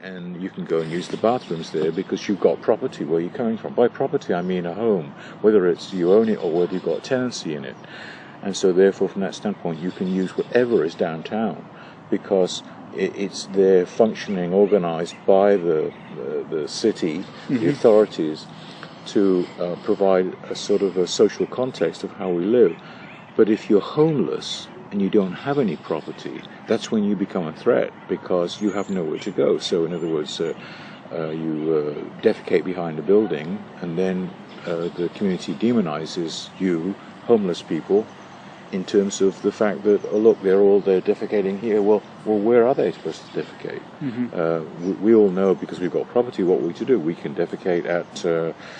and you can go and use the bathrooms there because you've got property where you're coming from. By property, I mean a home, whether it's you own it or whether you've got a tenancy in it. And so therefore, from that standpoint, you can use whatever is downtown because it's there functioning, organized by the city, the authorities, to provide a sort of a social context of how we live. But if you're homeless and you don't have any property, that's when you become a threat because you have nowhere to go. So in other words, you defecate behind a building and then the community demonizes you, homeless people, in terms of the fact that, oh look, they're defecating here. Well, where are they supposed to defecate? We all know because we've got property what we to do. We can defecate at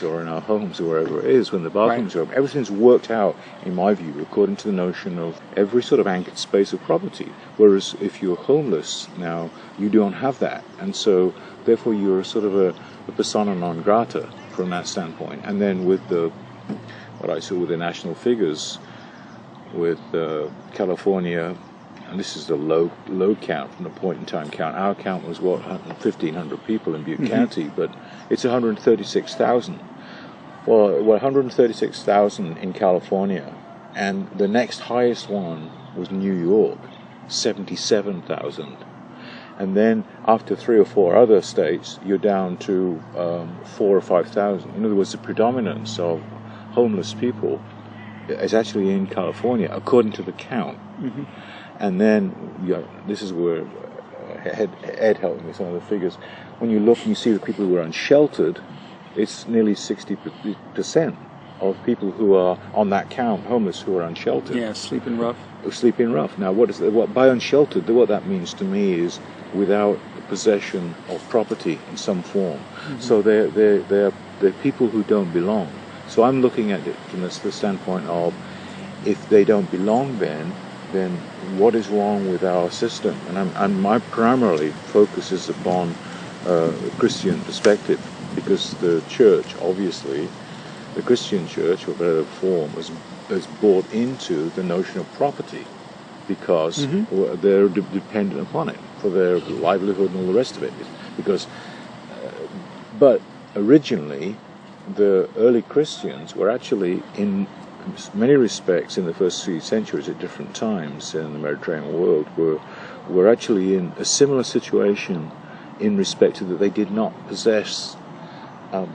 or in our homes or wherever it is when the bathrooms are open. Everything's worked out, in my view, according to the notion of every sort of anchored space of property. Whereas if you're homeless now, you don't have that, and so therefore you're sort of a persona non grata from that standpoint. And then with what I saw with the national figures. With California, and this is the low count from the point in time count. Our count was 1,500 people in Butte County, but it's 136,000. Well, 136,000 in California, and the next highest one was New York, 77,000. And then after 3 or 4 other states, you're down to 4,000 or 5,000. In other words, the predominance of homeless people is actually in California, according to the count. And then this is where Ed helped me with some of the figures. When you look and you see the people who are unsheltered, it's nearly 60% of people who are on that count, homeless, who are unsheltered. Yeah, sleeping rough. Sleeping rough. Now, what by unsheltered? What that means to me is without possession of property in some form. So they're people who don't belong. So I'm looking at it from the standpoint of if they don't belong then what is wrong with our system? And my primarily focus is upon a Christian perspective because the church, obviously, the Christian church, or better form, has bought into the notion of property because they're dependent upon it for their livelihood and all the rest of it. Because, but originally, the early Christians were actually, in many respects, in the first 3 centuries at different times in the Mediterranean world, were actually in a similar situation in respect to that they did not possess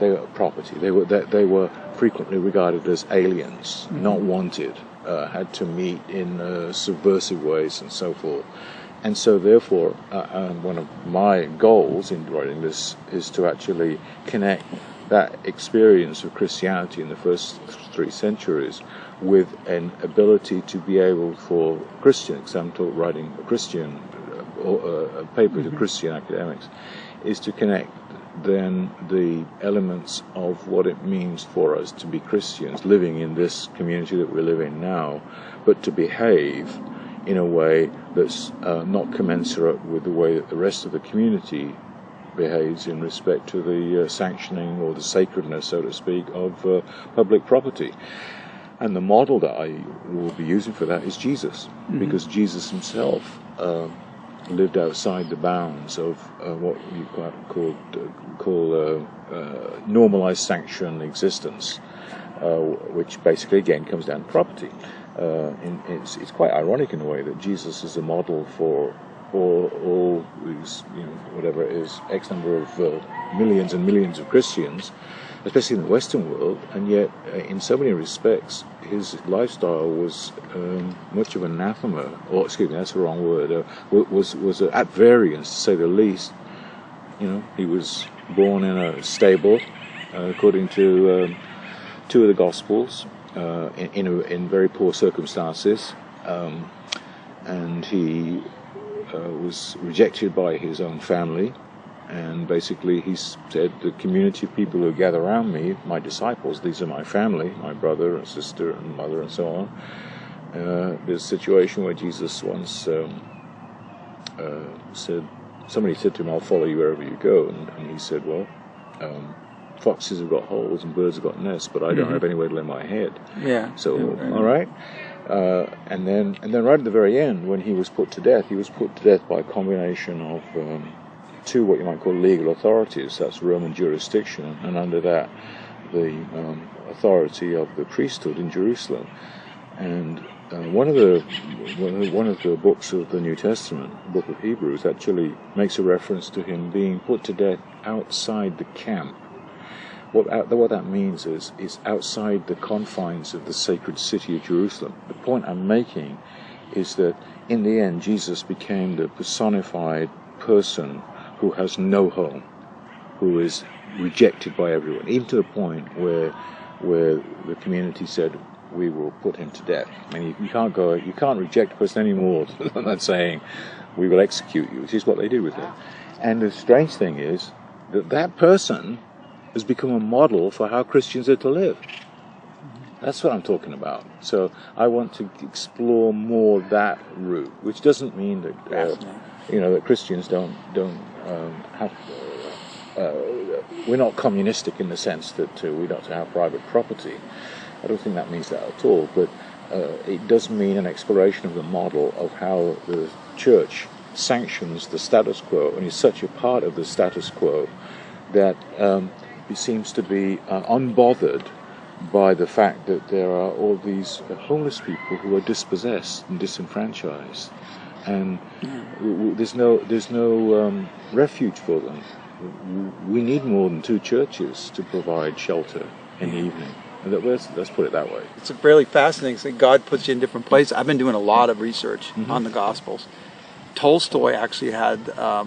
their property. They were frequently regarded as aliens, not wanted, had to meet in subversive ways and so forth. And so, therefore, one of my goals in writing this is to actually connect that experience of Christianity in the first 3 centuries with an ability to be able for Christians, because I'm writing a Christian a paper to Christian academics, is to connect then the elements of what it means for us to be Christians living in this community that we live in now, but to behave in a way that's not commensurate with the way that the rest of the community behaves in respect to the sanctioning or the sacredness, so to speak, of public property. And the model that I will be using for that is Jesus, because Jesus himself lived outside the bounds of what you call normalized sanction existence, which basically again comes down to property. It's quite ironic in a way that Jesus is a model for all these, whatever it is, X number of millions and millions of Christians, especially in the Western world, and yet in so many respects his lifestyle was much of an anathema, or excuse me, that's the wrong word, was at variance, to say the least. He was born in a stable, according to 2 of the Gospels, in very poor circumstances, and he was rejected by his own family, and basically he said, the community of people who gather around me, my disciples, these are my family, my brother and sister and mother and so on. There's a situation where Jesus once said, somebody said to him, I'll follow you wherever you go, and he said, well, foxes have got holes and birds have got nests, but I don't have anywhere to lay my head. Yeah. So, all right. And then right at the very end, when he was put to death by a combination of two what you might call legal authorities. That's Roman jurisdiction, and under that, the authority of the priesthood in Jerusalem. And one of the books of the New Testament, the book of Hebrews, actually makes a reference to him being put to death outside the camp. What that means is outside the confines of the sacred city of Jerusalem. The point I'm making is that in the end, Jesus became the personified person who has no home, who is rejected by everyone, even to the point where the community said, we will put him to death. I mean, you can't reject a person any more than saying, we will execute you, which is what they did with him. And the strange thing is that person has become a model for how Christians are to live. That's what I'm talking about. So I want to explore more that route, which doesn't mean that that Christians don't have. We're not communistic in the sense that we don't have private property. I don't think that means that at all. But it does mean an exploration of the model of how the church sanctions the status quo, and is such a part of the status quo that it seems to be unbothered by the fact that there are all these homeless people who are dispossessed and disenfranchised, and there's no refuge for them. We need more than 2 churches to provide shelter in the evening. Let's put it that way. It's a really fascinating thing. God puts you in different places. I've been doing a lot of research on the Gospels. Tolstoy actually had a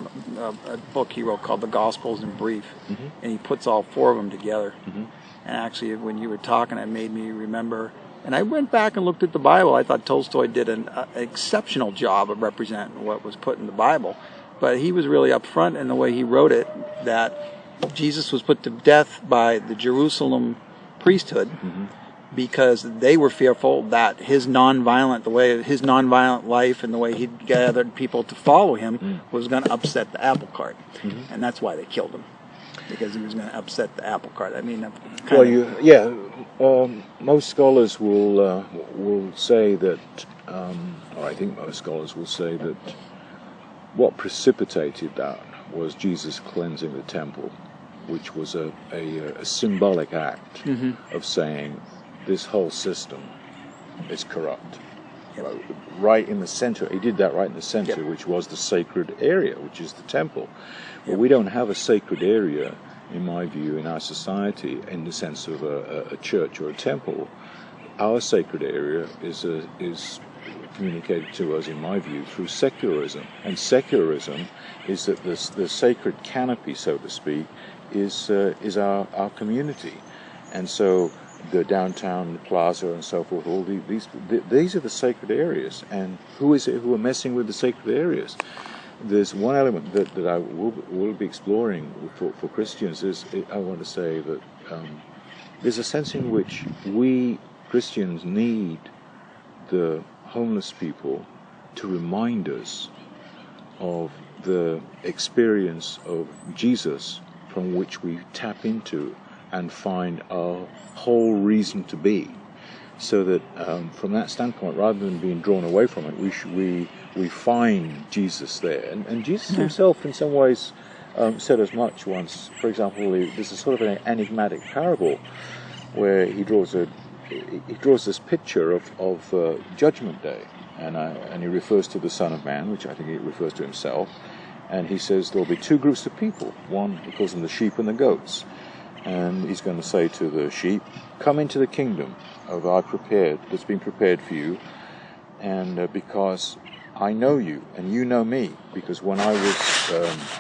book he wrote called The Gospels in Brief, and he puts all 4 of them together. And actually, when you were talking, it made me remember. And I went back and looked at the Bible. I thought Tolstoy did an exceptional job of representing what was put in the Bible. But he was really upfront in the way he wrote it, that Jesus was put to death by the Jerusalem priesthood because they were fearful that his nonviolent life and the way he gathered people to follow him was going to upset the apple cart. And that's why they killed him, because he was going to upset the apple cart. I mean, most scholars will say that, or I think most scholars will say that what precipitated that was Jesus cleansing the temple, which was a symbolic act of saying this whole system is corrupt. Right in the center, he did that right in the center, which was the sacred area, which is the temple. But we don't have a sacred area, in my view, in our society, in the sense of a church or a temple. Our sacred area is communicated to us, in my view, through secularism. And secularism is that the sacred canopy, so to speak, is our community. And so the downtown plaza and so forth, all these are the sacred areas. And who is it who are messing with the sacred areas? There's one element that I will be exploring for Christians. I want to say that there's a sense in which we Christians need the homeless people to remind us of the experience of Jesus, from which we tap into and find our whole reason to be. So that from that standpoint, rather than being drawn away from it, we find Jesus there. And Jesus himself, in some ways, said as much once. For example, there's a sort of an enigmatic parable where he draws this picture of Judgment Day, and he refers to the Son of Man, which I think he refers to himself, and he says there'll be 2 groups of people. One, he calls them the sheep and the goats, and he's going to say to the sheep, "Come into the kingdom that's been prepared for you, and because I know you and you know me, because when I was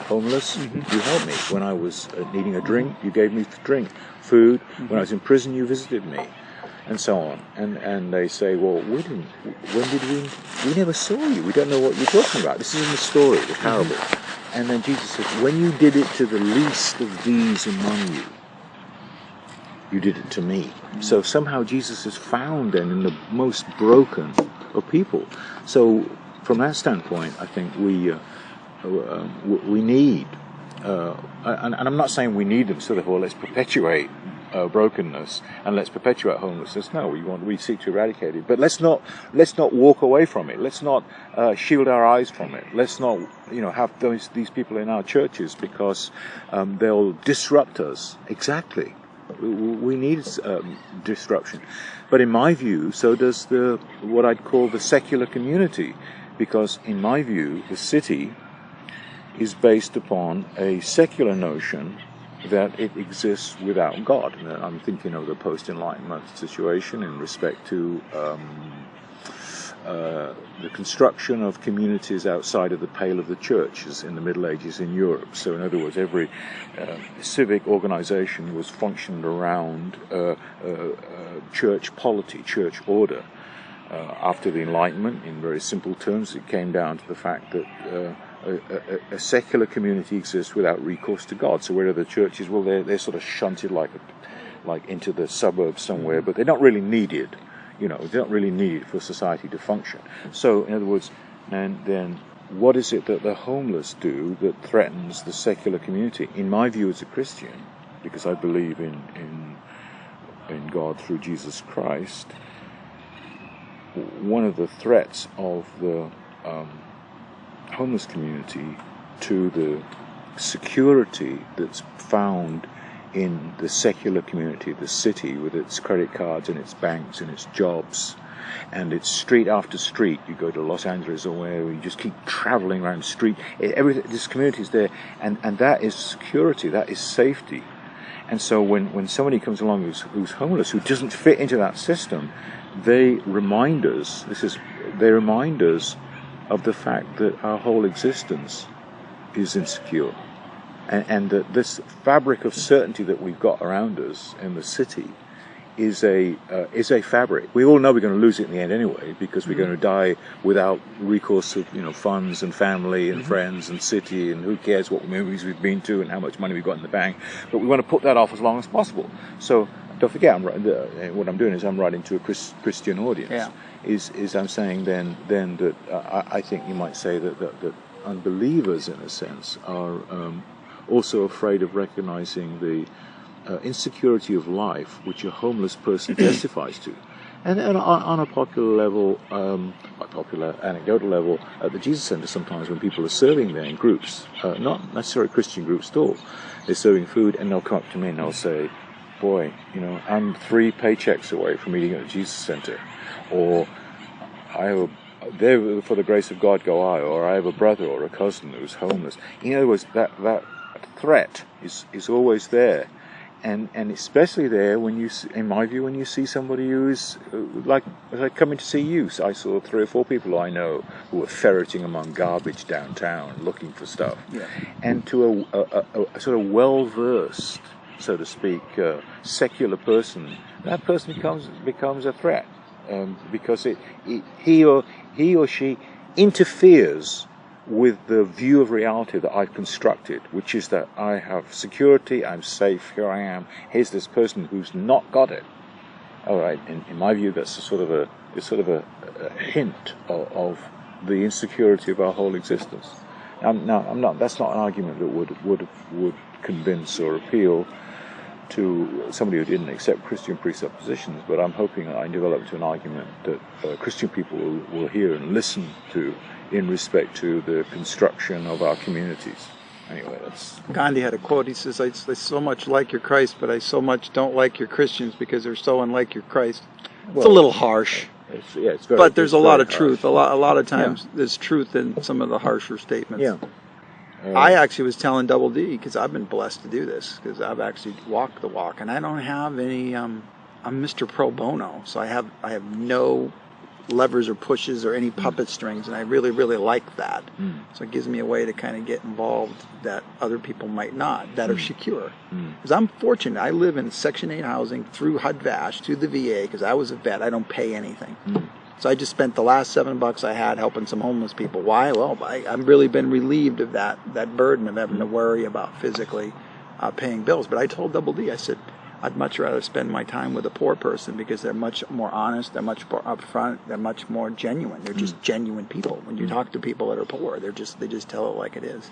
homeless, you helped me. When I was needing a drink, you gave me drink, food. When I was in prison, you visited me." And so on. And they say, well, we never saw you. We don't know what you're talking about. This is in the story, the parable. And then Jesus says, when you did it to the least of these among you, you did it to me. So somehow Jesus is found then in the most broken of people. So from that standpoint, I think we need, and I'm not saying we need them, so therefore let's perpetuate brokenness and let's perpetuate homelessness. No, we seek to eradicate it, but let's not walk away from it. Let's not shield our eyes from it. Let's not have these people in our churches because they'll disrupt us. Exactly. We need disruption, but in my view, so does what I'd call the secular community, because in my view, the city is based upon a secular notion that it exists without God. And I'm thinking of the post-Enlightenment situation in respect to the construction of communities outside of the pale of the churches in the Middle Ages in Europe. So in other words, every civic organization was functioned around church polity, church order. After the Enlightenment, in very simple terms, it came down to the fact that a secular community exists without recourse to God. So where are the churches? Well, they're sort of shunted like into the suburbs somewhere, but they're not really needed. They're not really needed for society to function. So, in other words, and then what is it that the homeless do that threatens the secular community? In my view as a Christian, because I believe in God through Jesus Christ, one of the threats of the homeless community to the security that's found in the secular community, the city, with its credit cards and its banks and its jobs, and it's street after street. You go to Los Angeles or wherever, you just keep traveling around the street. This community is there, and that is security, that is safety. And so when somebody comes along who's homeless, who doesn't fit into that system, they remind us of the fact that our whole existence is insecure. And that this fabric of certainty that we've got around us in the city is a fabric. We all know we're going to lose it in the end anyway, because we're going to die without recourse of funds and family and friends and city, and who cares what movies we've been to and how much money we've got in the bank. But we want to put that off as long as possible. So don't forget, what I'm doing is I'm writing to a Christian audience. Yeah. Is I'm saying then that I think you might say that unbelievers, in a sense, are also afraid of recognizing the insecurity of life which a homeless person testifies to. And on a popular level, a popular anecdotal level, at the Jesus Center sometimes when people are serving there in groups, not necessarily Christian groups at all, they're serving food and they'll come up to me and they'll say, boy, I'm 3 paychecks away from eating at the Jesus Center, or there for the grace of God go I, or I have a brother or a cousin who's homeless. In other words, that threat is always there, and especially there when you, in my view, when you see somebody who is like coming to see you. So I saw 3 or 4 people I know who were ferreting among garbage downtown looking for stuff, and to a sort of well-versed, so to speak, secular person, that person becomes a threat, because he or she interferes with the view of reality that I've constructed, which is that I have security, I'm safe, here I am. Here's this person who's not got it. All right, in my view, that's sort of a hint of the insecurity of our whole existence. Now, that's not an argument that would convince or appeal to somebody who didn't accept Christian presuppositions, but I'm hoping that I develop to an argument that Christian people will hear and listen to in respect to the construction of our communities. Anyway, that's... Gandhi had a quote. He says, I so much like your Christ, but I so much don't like your Christians because they're so unlike your Christ. It's a little harsh. It's very, but there's a lot of harsh. truth. A lot of times there's truth in some of the harsher statements. Yeah. I actually was telling Double D, because I've been blessed to do this, because I've actually walked the walk, and I don't have any, I'm Mr. Pro Bono, so I have no levers or pushes or any puppet strings, and I really, really like that. So it gives me a way to kind of get involved that other people might not, that are secure. Because I'm fortunate. I live in Section 8 housing through HUD-VASH to the VA, because I was a vet. I don't pay anything. So I just spent the last $7 I had helping some homeless people. Why? Well, I've really been relieved of that burden of having to worry about physically paying bills. But I told Double D, I said, I'd much rather spend my time with a poor person because they're much more honest, they're much more upfront, they're much more genuine. They're just genuine people. When you talk to people that are poor, they just tell it like it is.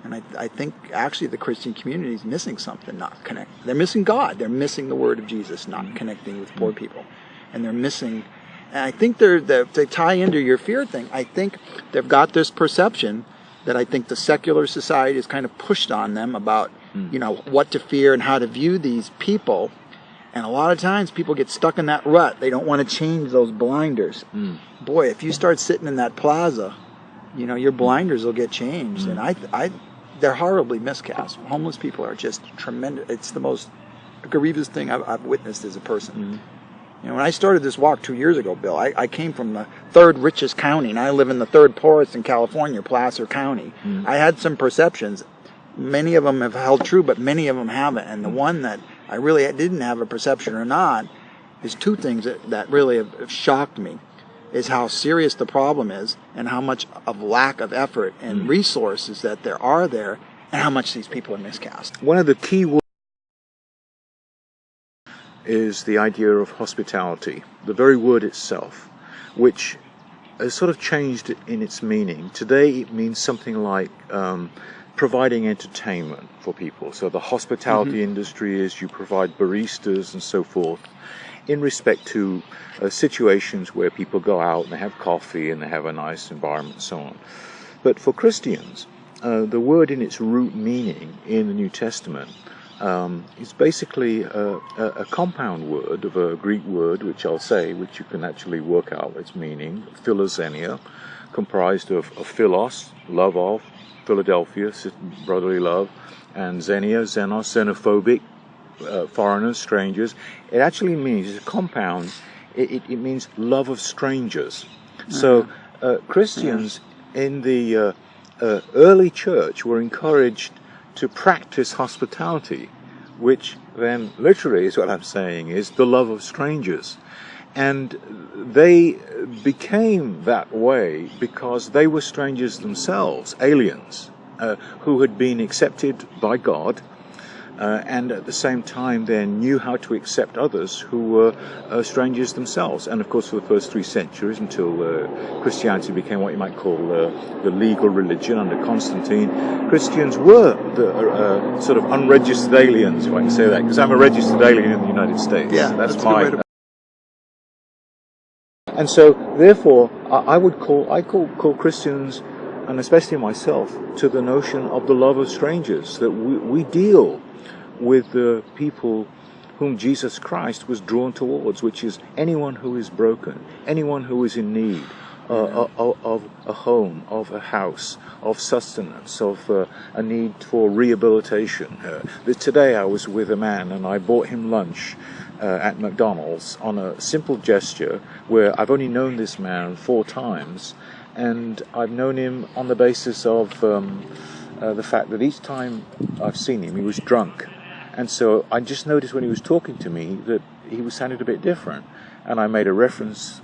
And I think actually the Christian community is missing something, not connect. They're missing God. They're missing the word of Jesus, not connecting with poor people. And they're missing, and I think they tie into your fear thing. I think they've got this perception that I think the secular society has kind of pushed on them about, what to fear and how to view these people. And a lot of times people get stuck in that rut. They don't want to change those blinders. Boy, if you start sitting in that plaza, your blinders will get changed. And they're horribly miscast. Homeless people are just tremendous. It's the most grievous thing I've witnessed as a person. When I started this walk 2 years ago, Bill, I came from the third richest county, and I live in the third poorest in California, Placer County. I had some perceptions. Many of them have held true, but many of them haven't. And the one that I really didn't have a perception or not is two things that really have shocked me, is how serious the problem is and how much of lack of effort and resources that there are there, and how much these people are miscast. One of the key words is the idea of hospitality, the very word itself, which has sort of changed in its meaning. Today it means something like providing entertainment for people. So the hospitality industry is you provide baristas and so forth in respect to situations where people go out and they have coffee and they have a nice environment and so on. But for Christians, the word in its root meaning in the New Testament is basically a compound word of a Greek word, which I'll say, which you can actually work out its meaning, philoxenia, comprised of philos, love of, Philadelphia, brotherly love, and xenia, xenos, xenophobic, foreigners, strangers. It actually means, it's a compound, it means love of strangers. So Christians in the early church were encouraged to practice hospitality, which then literally is what I'm saying is the love of strangers. And they became that way because they were strangers themselves, aliens, who had been accepted by God, and at the same time then knew how to accept others who were strangers themselves. And of course for the first 3 centuries, until Christianity became what you might call the legal religion under Constantine, Christians were the sort of unregistered aliens, if I can say that, because I'm a registered alien in the United States. Yeah, that's my... And so, therefore, I call Christians, and especially myself, to the notion of the love of strangers, that we deal with the people whom Jesus Christ was drawn towards, which is anyone who is broken, anyone who is in need of a home, of a house, of sustenance, of a need for rehabilitation. Today I was with a man and I bought him lunch at McDonald's on a simple gesture where I've only known this man 4 times, and I've known him on the basis of the fact that each time I've seen him he was drunk, and so I just noticed when he was talking to me that he was sounding a bit different, and I made a reference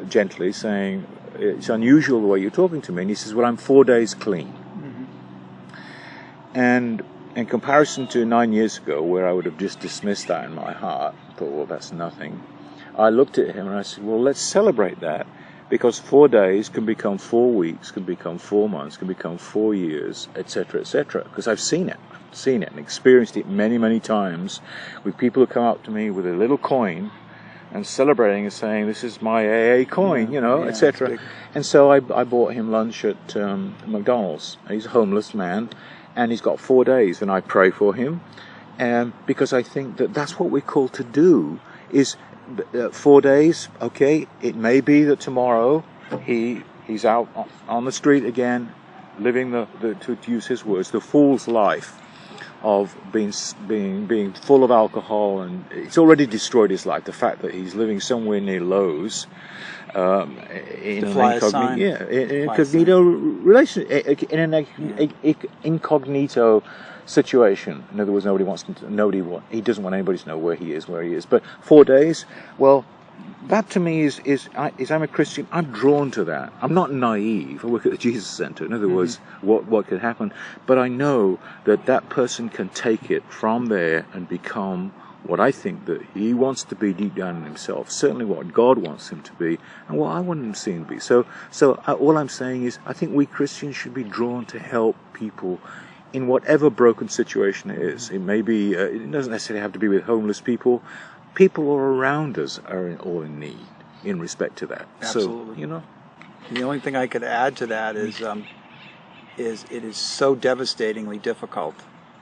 gently saying, it's unusual the way you're talking to me, and he says, well, I'm 4 days clean. And in comparison to 9 years ago, where I would have just dismissed that in my heart, thought, well, that's nothing, I looked at him and I said, well, let's celebrate that, because 4 days can become 4 weeks, can become 4 months, can become 4 years, etc., etc., because I've seen it and experienced it many, many times with people who come up to me with a little coin and celebrating and saying, this is my AA coin, etc. And so I bought him lunch at McDonald's. He's a homeless man, and he's got 4 days, and I pray for him, because I think that that's what we're called to do, is 4 days, okay, it may be that tomorrow he's out on the street again, living to use his words, the fool's life of being full of alcohol, and it's already destroyed his life. The fact that he's living somewhere near Lowe's, in an incognito relation, in an incognito situation. In other words, he doesn't want anybody to know where he is. But 4 days, well, that to me is I'm a Christian. I'm drawn to that. I'm not naive. I work at the Jesus Center. In other words, what could happen? But I know that person can take it from there and become what I think that he wants to be deep down in himself, certainly what God wants him to be, and what I want him to see him be. So all I'm saying is, I think we Christians should be drawn to help people in whatever broken situation it is. It may be, it doesn't necessarily have to be with homeless people. People all around us are all in need in respect to that. Absolutely. So, you know. The only thing I could add to that is it is so devastatingly difficult.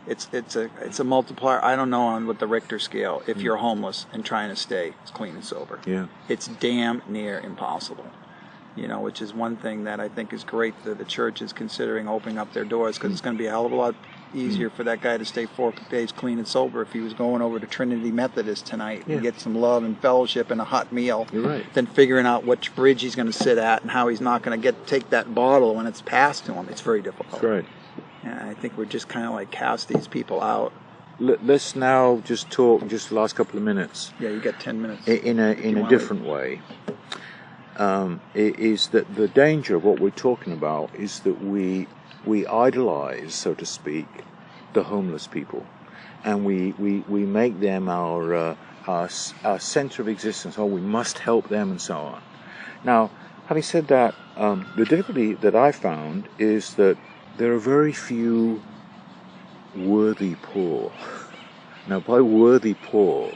It's a multiplier. I don't know on what the Richter scale. If you're homeless and trying to stay clean and sober, it's damn near impossible. You know, which is one thing that I think is great that the church is considering opening up their doors, because it's going to be a hell of a lot easier for that guy to stay 4 days clean and sober if he was going over to Trinity Methodist tonight and get some love and fellowship and a hot meal, than figuring out which bridge he's going to sit at and how he's not going to take that bottle when it's passed to him. It's very difficult. That's right. And I think we're just kind of like cast these people out. Let's now just talk just the last couple of minutes. Yeah, you got 10 minutes. In a different way. Is that the danger of what we're talking about is that we idolize, so to speak, the homeless people, and we make them our center of existence. Oh, we must help them, and so on. Now, having said that, the difficulty that I found is that there are very few worthy poor. Now, by worthy poor,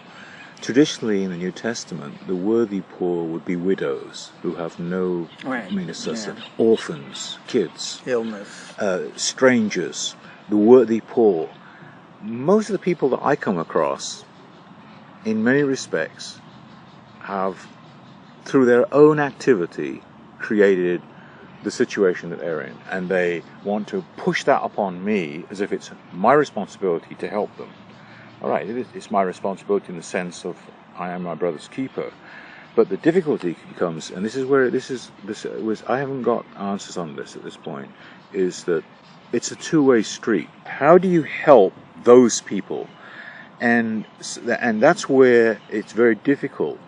traditionally in the New Testament, the worthy poor would be widows who have no orphans, kids, illness, strangers, the worthy poor. Most of the people that I come across, in many respects, have, through their own activity, created the situation that they're in, and they want to push that upon me as if it's my responsibility to help them. All right, it's my responsibility in the sense of I am my brother's keeper, but the difficulty comes, and this is where I haven't got answers on this at this point, is that it's a two-way street. How do you help those people? And that's where it's very difficult,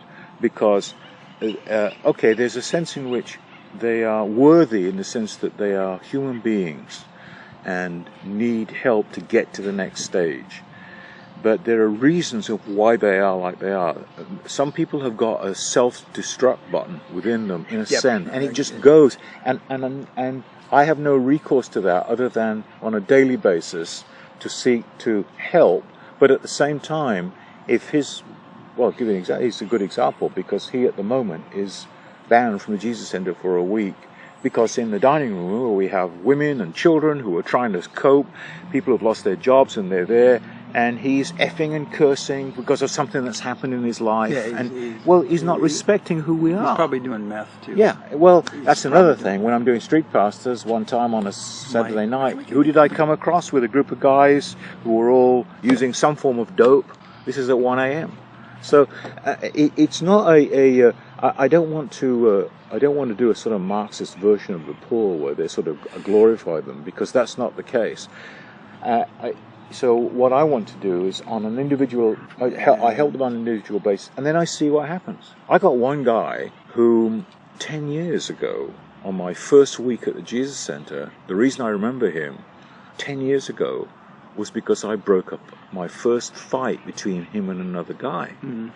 because there's a sense in which they are worthy in the sense that they are human beings and need help to get to the next stage. But there are reasons of why they are like they are. Some people have got a self-destruct button within them, in a sense, and it just goes. And I have no recourse to that other than on a daily basis to seek to help. But at the same time, if he's a good example, because he at the moment is banned from the Jesus Center for a week, because in the dining room where we have women and children who are trying to cope, people have lost their jobs and they're there, and he's effing and cursing because of something that's happened in his life. He's not respecting who we are. He's probably doing meth too. Yeah, well, that's another thing. When I'm doing street pastors, one time on a Saturday night, who did I come across with? A group of guys who were all using some form of dope. This is at 1 a.m. So it's not I don't want to do a sort of Marxist version of the poor where they sort of glorify them, because that's not the case. So what I want to do is on an individual, I help them on an individual basis, and then I see what happens. I got one guy who 10 years ago, on my first week at the Jesus Center, the reason I remember him 10 years ago was because I broke up my first fight between him and another guy. Mm-hmm.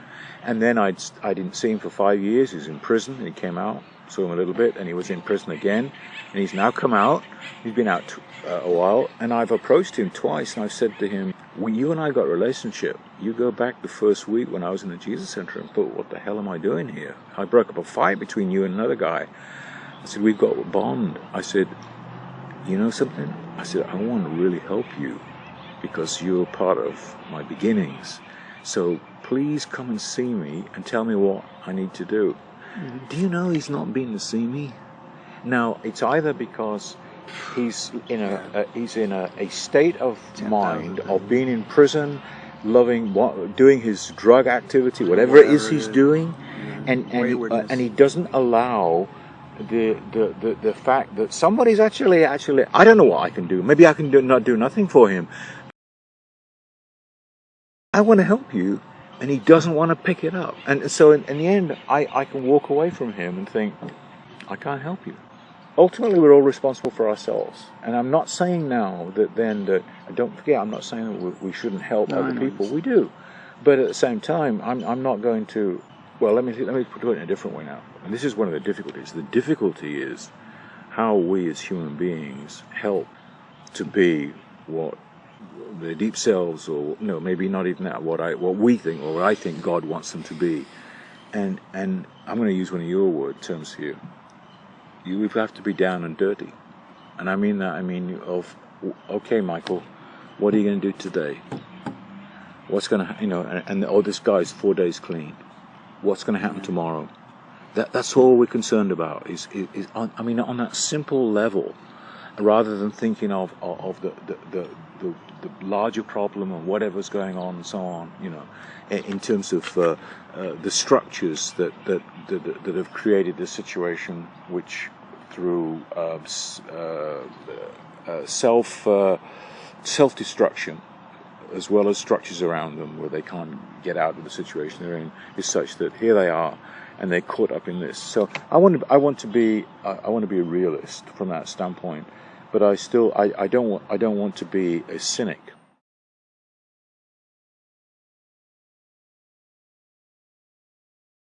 And then I didn't see him for 5 years. He was in prison, and he came out, saw him a little bit, and he was in prison again. And he's now come out. He's been out a while, and I've approached him twice, and I've said to him, well, you and I got a relationship. You go back the first week when I was in the Jesus Center and thought, what the hell am I doing here? I broke up a fight between you and another guy. I said, we've got a bond. I said, you know something? I said, I want to really help you because you're part of my beginnings. So please come and see me and tell me what I need to do. Mm-hmm. Do you know he's not been to see me? Now, it's either because he's in a state of mind of being in prison, doing his drug activity, whatever it is he's doing, and he doesn't allow the fact that somebody's actually I don't know what I can do. Maybe I can not do nothing for him. I want to help you, and he doesn't want to pick it up. And so in the end, I can walk away from him and think, I can't help you. Ultimately, we're all responsible for ourselves. And I'm not saying now that don't forget, I'm not saying that we shouldn't help other people. We do. But at the same time, I'm not going to. Well, let me put it in a different way now. And this is one of the difficulties. The difficulty is how we as human beings help to be what their deep selves, or no, maybe not even that, what we think, or what I think God wants them to be. And I'm going to use one of your terms here. You have to be down and dirty, and I mean that. I mean okay, Michael, what are you going to do today? What's going to, and this guy's 4 days clean. What's going to happen tomorrow? That's all we're concerned about. Is on that simple level, rather than thinking of the larger problem and whatever's going on and so on. In terms of the structures that have created this situation, which through self-destruction, as well as structures around them where they can't get out of the situation they're in, is such that here they are and they're caught up in this. So I want to be a realist from that standpoint, but I don't want to be a cynic.